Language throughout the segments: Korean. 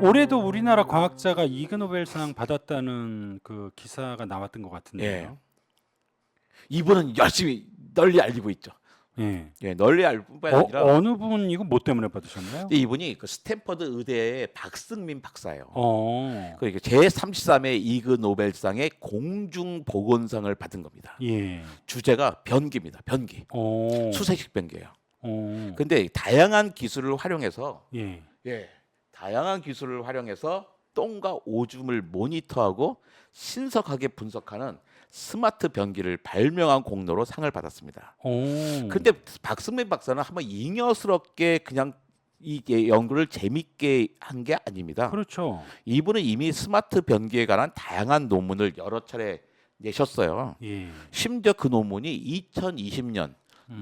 올해도 우리나라 과학자가 이그노벨상 받았다는 그 기사가 나왔던 것 예. 같은데요. 이분은 열심히 널리 알리고 있죠. 예. 예, 널리 알릴 뿐만 아니라 어느 분 이거 뭐 때문에 받으셨나요? 근데 이분이 그 스탠퍼드 의대의 박승민 박사예요. 어. 그러니까 제33회 이그 노벨상의 공중 보건상을 받은 겁니다. 예. 주제가 변기입니다. 변기. 어. 수세식 변기예요. 어. 근데 다양한 기술을 활용해서 예. 다양한 기술을 활용해서 똥과 오줌을 모니터하고 신속하게 분석하는 스마트 변기를 발명한 공로로 상을 받았습니다. 어. 근데 박승민 박사는 한번 잉여스럽게 그냥 이 연구를 재밌게 한 게 아닙니다. 그렇죠. 이분은 이미 스마트 변기에 관한 다양한 논문을 여러 차례 내셨어요. 예. 심지어 그 논문이 2020년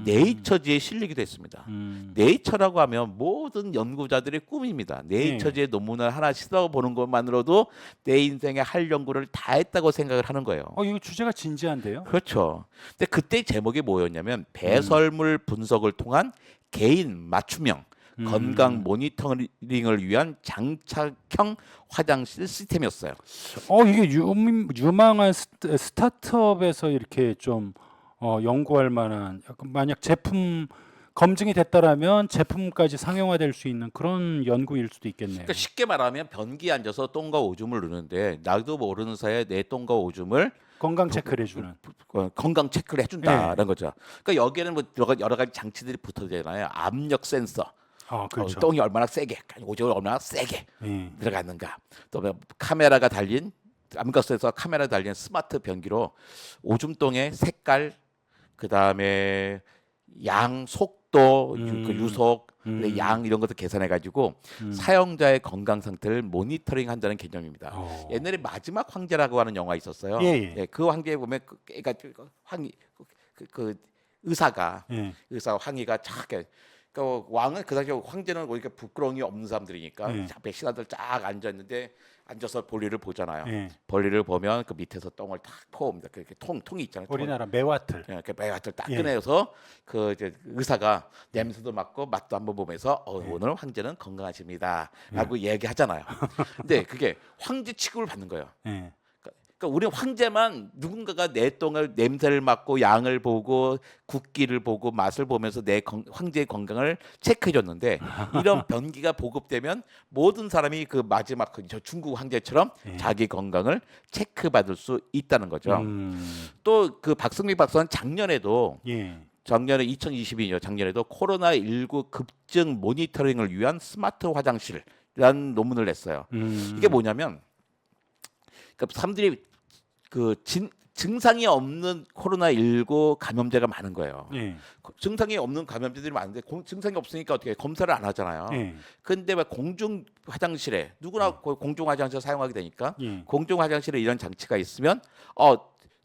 네이처지에 실리기도 했습니다. 음. 네이처라고 하면 모든 연구자들의 꿈입니다. 네이처지의 논문을 하나 써보는 것만으로도 내 인생에 할 연구를 다 했다고 생각을 하는 거예요. 이거 주제가 진지한데요? 그렇죠. 근데 그때 제목이 뭐였냐면 배설물 분석을 통한 개인 맞춤형 건강 모니터링을 위한 장착형 화장실 시스템이었어요. 이게 유망한 스타트업에서 이렇게 좀 연구할 만한 약간 만약 제품 검증이 됐다라면 제품까지 상용화될 수 있는 그런 연구일 수도 있겠네요. 그러니까 쉽게 말하면 변기에 앉아서 똥과 오줌을 누는데 나도 모르는 사이에 내 똥과 오줌을 건강 체크를 해주는. 건강 체크를 해준다는 거죠. 그러니까 여기에는 뭐 여러 가지 장치들이 붙어있잖아요. 압력 센서, 그렇죠. 똥이 얼마나 세게, 오줌이 얼마나 세게 예. 들어갔는가. 또 뭐 카메라가 달린 압력 센서 카메라 달린 스마트 변기로 오줌똥의 색깔, 그 다음에 양, 속도, 그 유속, 양 이런 것도 계산해 가지고 사용자의 건강 상태를 모니터링 한다는 개념입니다. 옛날에 마지막 황제라고 하는 영화 있었어요. 예. 그 황제에 보면 그 의사가 예. 의사 황희가 쫙 그 왕은 그 당시에 황제는 보니까 부끄러움이 없는 사람들이니까 앞에 신하들 쫙 앉아 있는데 앉아서 볼일을 보잖아요. 예. 볼일을 보면 그 밑에서 똥을 탁 퍼옵니다. 그렇게 통이 있잖아요. 우리나라 매화틀. 그 매화틀 딱 예. 꺼내서 그 이제 의사가 냄새도 맡고 맛도 한번 보면서 오늘 황제는 건강하십니다라고 얘기하잖아요. 근데 그게 황제 취급을 받는 거예요. 예. 그러니까 우리 황제만 누군가가 내 똥을 냄새를 맡고 양을 보고 굵기를 보고 맛을 보면서 황제의 건강을 체크해 줬는데 이런 변기가 보급되면 모든 사람이 그 마지막 저 중국 황제처럼 자기 건강을 체크받을 수 있다는 거죠. 또 그 박승민 박사는 작년에도 예. 2022년 작년에도 코로나19 급증 모니터링을 위한 스마트 화장실이라는 논문을 냈어요. 이게 뭐냐면 그러니까 사람들이 그 증상이 없는 코로나19 감염자가 많은 거예요. 예. 증상이 없는 감염자들이 많은데 증상이 없으니까 어떻게 검사를 안 하잖아요. 예. 근데 왜 공중 화장실에 누구나 공중 화장실 사용하게 되니까 예. 공중 화장실에 이런 장치가 있으면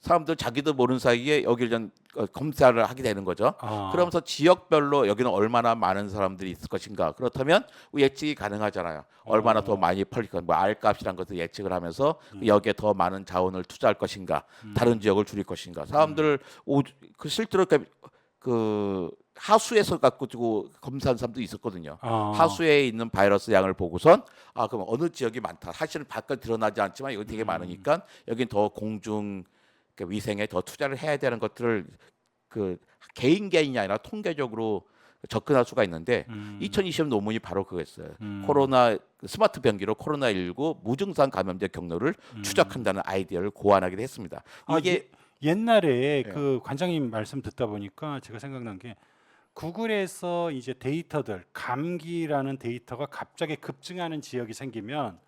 사람들 자기도 모르는 사이에 여기를 좀 검사를 하게 되는 거죠. 그러면서 지역별로 여기는 얼마나 많은 사람들이 있을 것인가. 그렇다면 예측이 가능하잖아요. 얼마나 더 많이 팔릴 것, 뭐 R값이란 것을 예측을 하면서 여기에 더 많은 자원을 투자할 것인가. 다른 지역을 줄일 것인가. 사람들 그 실제로 그 하수에서 갖고 두고 검사한 사람도 있었거든요. 하수에 있는 바이러스 양을 보고선 그럼 어느 지역이 많다. 사실은 바깥 드러나지 않지만 이건 되게 많으니까 여긴 더 공중 위생에 더 투자를 해야 되는 것들을 그 개인이 아니라 통계적으로 접근할 수가 있는데 2020 논문이 바로 그거였어요. 스마트 변기로 코로나19 무증상 감염자 경로를 추적한다는 아이디어를 고안하기도 했습니다. 이게 옛날에 그 관장님 말씀 듣다 보니까 제가 생각난 게 구글에서 이제 데이터들 감기라는 데이터가 갑자기 급증하는 지역이 생기면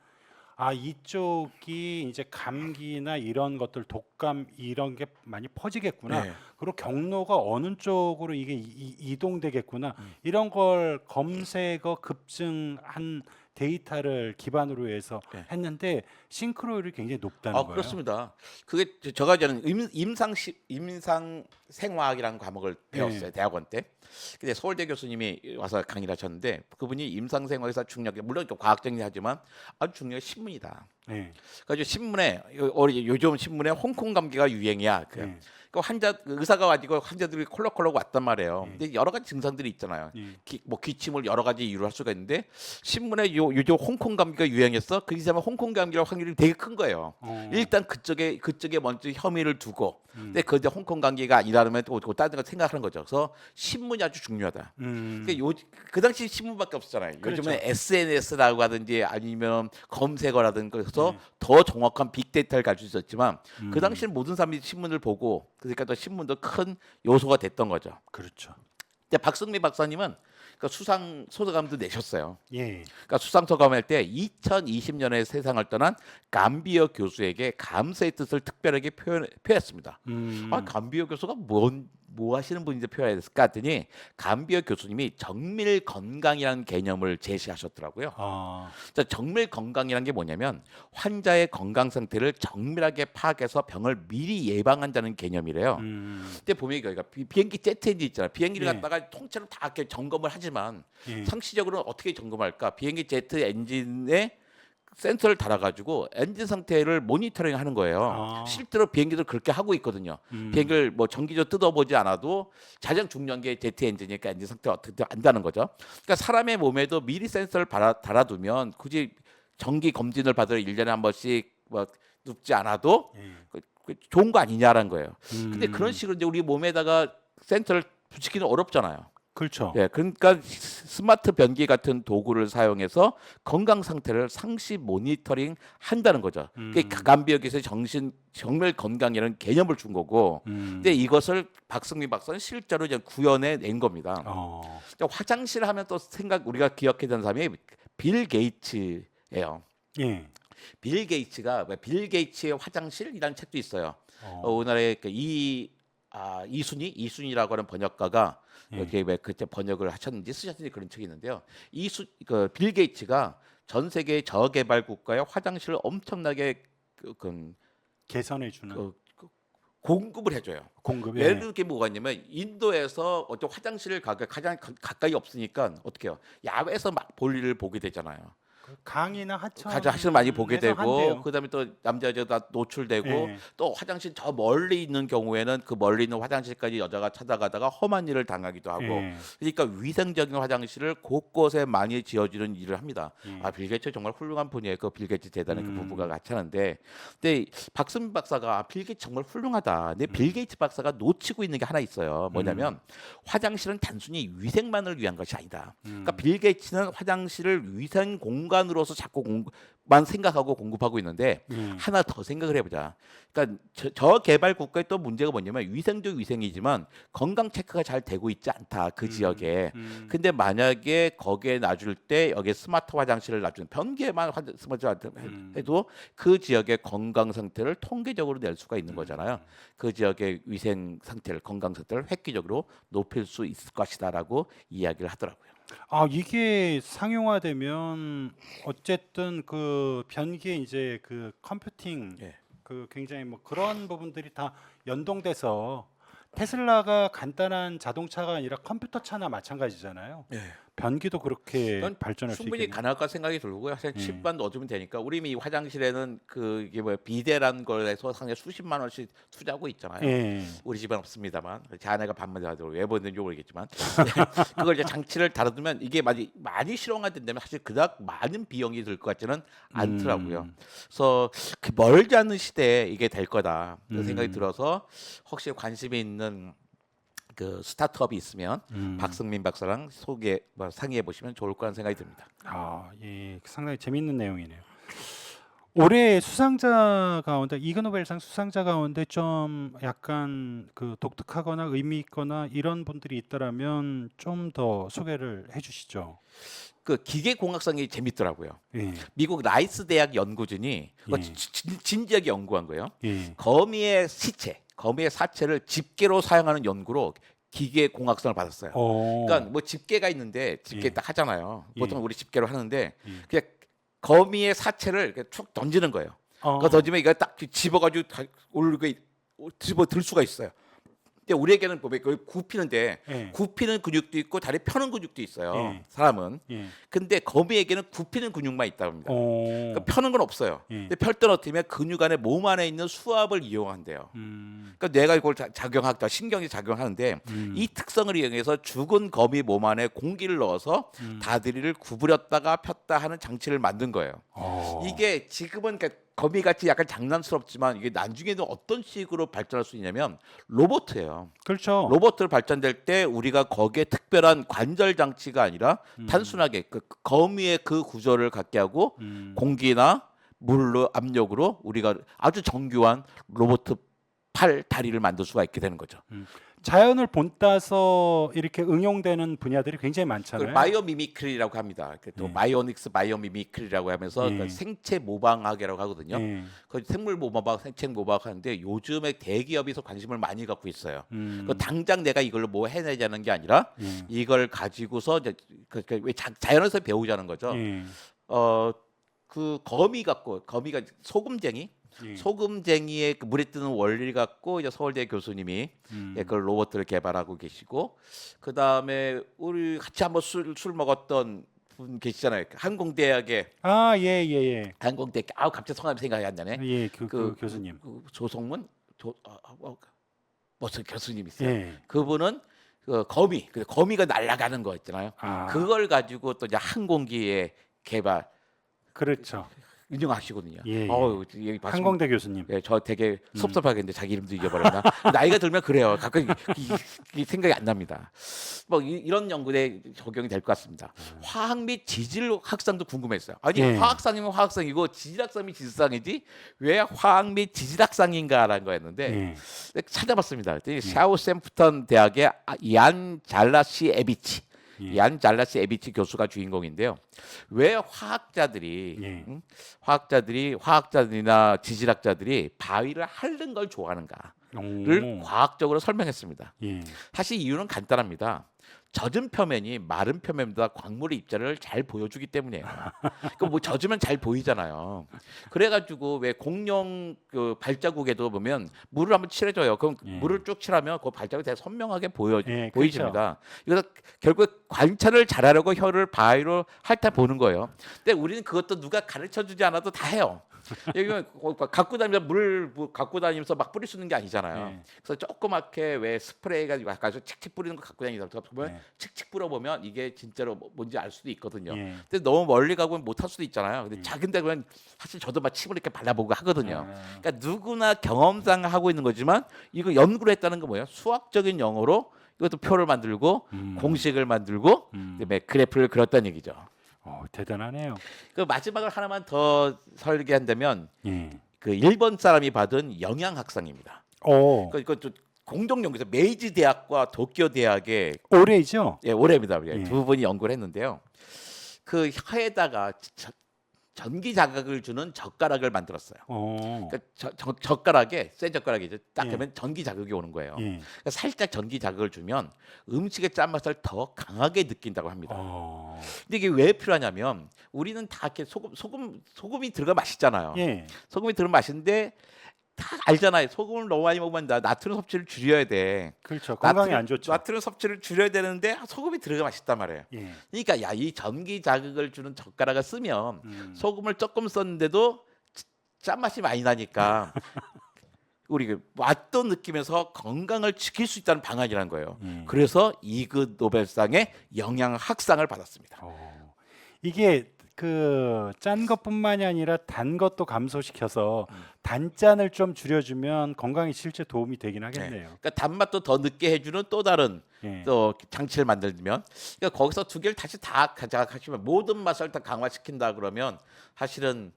이쪽이 이제 감기나 이런 것들 독감 이런 게 많이 퍼지겠구나. 그리고 경로가 어느 쪽으로 이게 이동되겠구나. 이런 걸 검색어 급증한 데이터를 기반으로 해서 했는데 싱크로율이 굉장히 높다는 거예요. 그렇습니다. 그게 제가 저는 임상생화학이라는 과목을 배웠어요. 대학원 때. 근데 서울대 교수님이 와서 강의를 하셨는데 그분이 임상생화학에서 중요한 게 물론 과학적이긴 하지만 아주 중요한 게 신문이다. 그래서 신문에 요즘 신문에 홍콩 감기가 유행이야. 그 환자 의사가 와지고 환자들이 콜록콜록 왔단 말이에요. 예. 근데 여러 가지 증상들이 있잖아요. 예. 뭐 기침을 여러 가지 이유로 할 수가 있는데 신문에 요즘 홍콩 감기가 유행했어. 그 기사면 홍콩 감기일 확률이 되게 큰 거예요. 일단 그쪽에 먼저 혐의를 두고. 근데 그게 홍콩 감기가 아니라면 또 다른 거 생각하는 거죠. 그래서 신문이 아주 중요하다. 그러니까 그 당시 신문밖에 없었잖아요. 그렇죠. 요즘은 SNS라고 하든지 아니면 검색어라든지 그래서 더 정확한 빅데이터를 가질 수 있었지만 그 당시는 모든 사람들이 신문을 보고 그러니까 또 신문도 큰 요소가 됐던 거죠. 그렇죠. 근데 박승미 박사님은 그 수상 소감도 내셨어요. 예. 그러니까 수상 소감할 때 2020년에 세상을 떠난 감비어 교수에게 감사의 뜻을 특별하게 표했습니다. 아, 감비어 교수가 뭐 하시는 분인지 표현했을까 했더니 감비어 교수님이 정밀 건강이라는 개념을 제시하셨더라고요. 자, 정밀 건강이라는 게 뭐냐면 환자의 건강 상태를 정밀하게 파악해서 병을 미리 예방한다는 개념이래요. 근데 보면 여기가 비행기 제트 엔진 있잖아요. 비행기를 예. 갖다가 통째로 다 이렇게 점검을 하지만 예. 상시적으로 어떻게 점검할까? 비행기 제트 엔진에 센서를 달아가지고 엔진 상태를 모니터링하는 거예요. 실제로 비행기도 그렇게 하고 있거든요. 비행기를 뭐 정기적으로 뜯어보지 않아도 가장 중요한 게 제트 엔진이니까 엔진 상태가 어떻게 안다는 거죠. 그러니까 사람의 몸에도 미리 센서를 달아두면 굳이 정기 검진을 받으러 1년에 한 번씩 뭐 눕지 않아도 좋은 거 아니냐라는 거예요. 근데 그런 식으로 이제 우리 몸에다가 센서를 붙이기는 어렵잖아요. 그렇죠. 예, 그러니까 스마트 변기 같은 도구를 사용해서 건강 상태를 상시 모니터링 한다는 거죠. 그게 감비역에서 정밀 건강이라는 개념을 준 거고, 근데 이것을 박승민 박사는 실제로 이제 구현해 낸 겁니다. 그러니까 화장실 하면 또 우리가 기억해야 되는 사람이 빌 게이츠예요. 예. 빌 게이츠가 빌 게이츠의 화장실이라는 책도 있어요. 우리나라의 이순이라고 하는 번역가가 이렇게 왜 그때 번역을 하셨는지 쓰셨는지 그런 책이 있는데요. 빌 게이츠가 전 세계 저개발 국가의 화장실을 엄청나게 개선해 주는 공급을 해줘요. 공급이. 예를 들게 게 뭐가 있냐면 인도에서 어떤 화장실을 가장 가까이 없으니까 어떻게 해요? 야외에서 막 볼일을 보게 되잖아요. 강이나 하천 화장실 많이 보게 되고 한대요. 그다음에 또 남자 여자 다 노출되고 예. 또 화장실 저 멀리 있는 경우에는 그 멀리 있는 화장실까지 여자가 찾아가다가 험한 일을 당하기도 하고 예. 그러니까 위생적인 화장실을 곳곳에 많이 지어주는 일을 합니다. 빌 게이츠 정말 훌륭한 분이에요. 그 빌 게이츠 재단의 그 부부가 같이 하는데 근데 박승민 박사가 빌 게이츠 정말 훌륭하다. 근데 빌 게이츠 박사가 놓치고 있는 게 하나 있어요. 뭐냐면 화장실은 단순히 위생만을 위한 것이 아니다. 그러니까 빌 게이츠는 화장실을 위생 공간으로서 자꾸 만 생각하고 공급하고 있는데 하나 더 생각을 해보자. 그러니까 저 개발 국가의 또 문제가 뭐냐면 위생도 위생이지만 건강 체크가 잘 되고 있지 않다 그 지역에. 근데 만약에 거기에 놔줄 때 여기 스마트 화장실을 놔주는 변기에만 스마트 화장실 해도 그 지역의 건강 상태를 통계적으로 낼 수가 있는 거잖아요. 그 지역의 위생 상태를 건강 상태를 획기적으로 높일 수 있을 것이다라고 이야기를 하더라고요. 이게 상용화되면 어쨌든 그 변기에 이제 그 컴퓨팅 예. 그 굉장히 뭐 그런 부분들이 다 연동돼서 테슬라가 간단한 자동차가 아니라 컴퓨터차나 마찬가지잖아요. 예. 변기도 그렇게 그건 발전할 수 충분히 있겠네요. 가능할까 생각이 들고요. 사실 칩만 넣어주면 되니까 우리 이 화장실에는 그 이게 뭐 비데라는 걸해서 상당히 수십만 원씩 투자하고 있잖아요. 예. 우리 집은 없습니다만 제 아내가 반만 하더라고 왜 보는지 모르겠지만 그걸 이제 장치를 달아두면 이게 많이 실용화된다면 사실 그닥 많은 비용이 들 것 같지는 않더라고요. 그래서 그 멀지 않은 시대에 이게 될 거다 그런 생각이 들어서 혹시 관심이 있는 그 스타트업이 있으면 박승민 박사랑 상의해 보시면 좋을 거라는 생각이 듭니다. 예, 상당히 재미있는 내용이네요. 올해 수상자 가운데 이그노벨상 수상자 가운데 좀 약간 그 독특하거나 의미 있거나 이런 분들이 있다라면 좀 더 소개를 해주시죠. 그 기계공학상이 재밌더라고요. 예, 미국 라이스 대학 연구진이 예. 진지하게 연구한 거예요. 예. 거미의 사체를 집게로 사용하는 연구로 기계공학상을 받았어요. 그러니까 뭐 집게가 있는데 집게 예. 딱 하잖아요. 예. 보통 우리 집게로 하는데 예. 그냥 거미의 사체를 이렇게 툭 던지는 거예요. 그거 던지면 이거 딱 집어가지고 집어 들 수가 있어요. 근데 우리에게는 보면 그 굽히는데 예. 굽히는 근육도 있고 다리 펴는 근육도 있어요. 예. 사람은. 예. 근데 거미에게는 굽히는 근육만 있다고 합니다. 그러니까 펴는 건 없어요. 예. 근데 펼 때는 어떻게 하면 근육 안에 몸 안에 있는 수압을 이용한대요. 그러니까 뇌가 이걸 작용하다 신경이 작용하는데 이 특성을 이용해서 죽은 거미 몸 안에 공기를 넣어서 다리를 구부렸다가 폈다 하는 장치를 만든 거예요. 이게 지금은 거미같이 약간 장난스럽지만 이게 나중에는 어떤 식으로 발전할 수 있냐면 로봇이에요. 그렇죠. 로봇을 발전될 때 우리가 거기에 특별한 관절 장치가 아니라 단순하게 그 거미의 그 구조를 갖게 하고 공기나 물로 압력으로 우리가 아주 정교한 로봇 팔 다리를 만들 수가 있게 되는 거죠. 자연을 본따서 이렇게 응용되는 분야들이 굉장히 많잖아요. 그걸 바이오미미크리라고 합니다. 또 예. 바이오닉스 바이오미미크리라고 하면서 예. 그 생체 모방학이라고 하거든요. 예. 그 생물 모방학, 생체 모방학 하는데 요즘에 대기업에서 관심을 많이 갖고 있어요. 그 당장 내가 이걸로 뭐 해내자는 게 아니라 예. 이걸 가지고서 이제 왜 자연에서 배우자는 거죠. 예. 그 거미가 소금쟁이. 예. 소금쟁이의 그 물에 뜨는 원리를 갖고 이제 서울대 교수님이 그걸 로봇을 개발하고 계시고 그 다음에 우리 같이 한번 술 먹었던 분 계시잖아요. 항공대학의 예. 항공대 갑자기 성함이 생각이 안 나네. 예. 그 교수님. 조성문 무슨 교수님 있어요. 예. 그분은 그 거미가 날아가는 거 있잖아요. 그걸 가지고 또 이제 항공기의 개발 그렇죠. 운영하시거든요. 예. 여기 항공대 교수님. 예, 저 되게 섭섭하겠는데 자기 이름도 잊어버렸나? 나이가 들면 그래요. 가끔 이 생각이 안 납니다. 뭐 이런 연구에 적용이 될 것 같습니다. 화학 및 지질 학상도 궁금했어요. 아니 예. 화학상이면 화학상이고 지질학상이 지질상이지 왜 화학 및 지질학상인가라는 거였는데 예. 찾아봤습니다. 샤우샘프턴 대학의 얀 잘라시 에비치. 얀 잘라시 에비치 교수가 주인공인데요. 왜 화학자들이 화학자들이나 지질학자들이 바위를 핥는 걸 좋아하는가를 과학적으로 설명했습니다. 예. 사실 이유는 간단합니다. 젖은 표면이 마른 표면보다 광물의 입자를 잘 보여주기 때문이에요. 그 뭐 젖으면 잘 보이잖아요. 그래가지고 왜 공룡 그 발자국에도 보면 물을 한번 칠해줘요. 그럼 물을 쭉 칠하면 그 발자국이 되게 선명하게 보이집니다. 그래서 결국 관찰을 잘하려고 혀를 바위로 핥아 보는 거예요. 근데 우리는 그것도 누가 가르쳐주지 않아도 다 해요. 여기 갖고 다니면서 물 갖고 다니면서 막 뿌릴 수 있는 게 아니잖아요. 그래서 조그맣게 왜 스프레이가 약간 칙칙 뿌리는 거 갖고 다니다 보면 칙칙 뿌려보면 이게 진짜로 뭔지 알 수도 있거든요. 근데 너무 멀리 가면 못 할 수도 있잖아요. 근데 작은데 그냥 사실 저도 막 침을 이렇게 발라보고 하거든요. 그러니까 누구나 경험상 하고 있는 거지만 이거 연구를 했다는 건 뭐예요? 수학적인 영어로 이것도 표를 만들고 공식을 만들고 그다음에 그래프를 그렸다는 얘기죠. 대단하네요. 그 마지막을 하나만 더 설계한다면 그 일본 사람이 받은 영양학상입니다. 그것도 공동 연구에서 메이지 대학과 도쿄 대학의 올해죠? 올해입니다. 두 분이 연구를 했는데요. 그 혀에다가 전기 자극을 주는 젓가락을 만들었어요. 그러니까 젓가락에 쇠 젓가락이죠. 딱 하면 전기 자극이 오는 거예요. 그러니까 살짝 전기 자극을 주면 음식의 짠맛을 더 강하게 느낀다고 합니다. 근데 이게 왜 필요하냐면 우리는 다 이렇게 소금이 들어가 맛있잖아요. 소금이 들어가 맛있는데 다 알잖아요. 소금을 너무 많이 먹으면 나트륨 섭취를 줄여야 돼. 그렇죠. 건강에 안 좋죠. 나트륨 섭취를 줄여야 되는데 소금이 들어가 맛있단 말이에요. 그러니까 이 전기 자극을 주는 젓가락을 쓰면 소금을 조금 썼는데도 짠맛이 많이 나니까 우리 맛도 느끼면서 건강을 지킬 수 있다는 방안이라는 거예요. 그래서 이그 노벨상의 영양학상을 받았습니다. 이게 그 짠 것뿐만이 아니라 단 것도 감소시켜서 단짠을 좀 줄여주면 건강에 실제 도움이 되긴 하겠네요. 그러니까 단맛도 더 늦게 해주는 또 다른 또 장치를 만들면 그러니까 거기서 두 개를 다시 다 가져가시면 모든 맛을 다 강화시킨다 그러면 사실은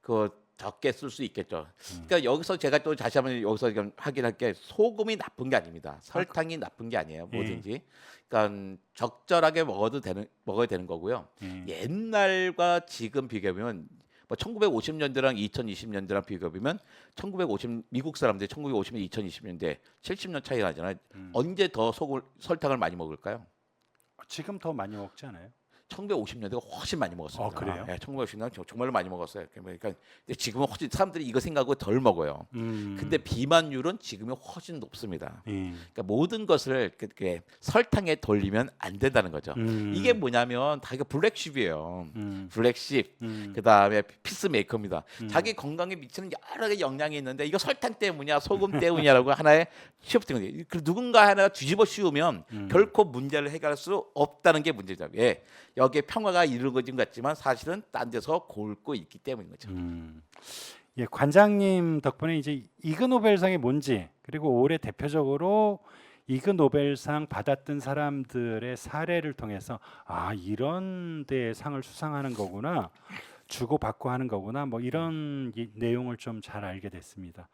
그 적게 쓸 수 있겠죠. 그러니까 여기서 제가 또 다시 한번 여기서 확인할 게 소금이 나쁜 게 아닙니다. 설탕이 나쁜 게 아니에요. 뭐든지. 그러니까 적절하게 먹어야 되는 거고요. 옛날과 지금 비교하면 뭐 1950년대랑 2020년대랑 비교하면 1950 미국 사람들이 1950년 2020년대 70년 차이 나잖아요. 언제 더 설탕을 많이 먹을까요? 지금 더 많이 먹지 않아요? 1950년대가 훨씬 많이 먹었습니다. 그래요? 예, 1950년대 정말로 많이 먹었어요. 그러니까 지금은 훨씬 사람들이 이거 생각하고 덜 먹어요. 근데 비만율은 지금이 훨씬 높습니다. 그러니까 모든 것을 그렇게 설탕에 돌리면 안 된다는 거죠. 이게 뭐냐면 다 이거 블랙쉽이에요. 블랙쉽. 그다음에 피스메이커입니다. 자기 건강에 미치는 여러 가지 영향이 있는데 이거 설탕 때문이야, 소금 때문이야라고 하나의 시험된 거예요. 그 누군가 하나가 뒤집어 씌우면 결코 문제를 해결할 수 없다는 게 문제죠. 예. 여기에 평화가 이루어진 것 같지만 사실은 딴 데서 골고 있기 때문인 거죠. 예, 관장님 덕분에 이제 이그노벨상이 뭔지, 그리고 올해 대표적으로 이그노벨상 받았던 사람들의 사례를 통해서 이런 데 상을 수상하는 거구나, 주고받고 하는 거구나, 뭐 이런 내용을 좀 잘 알게 됐습니다.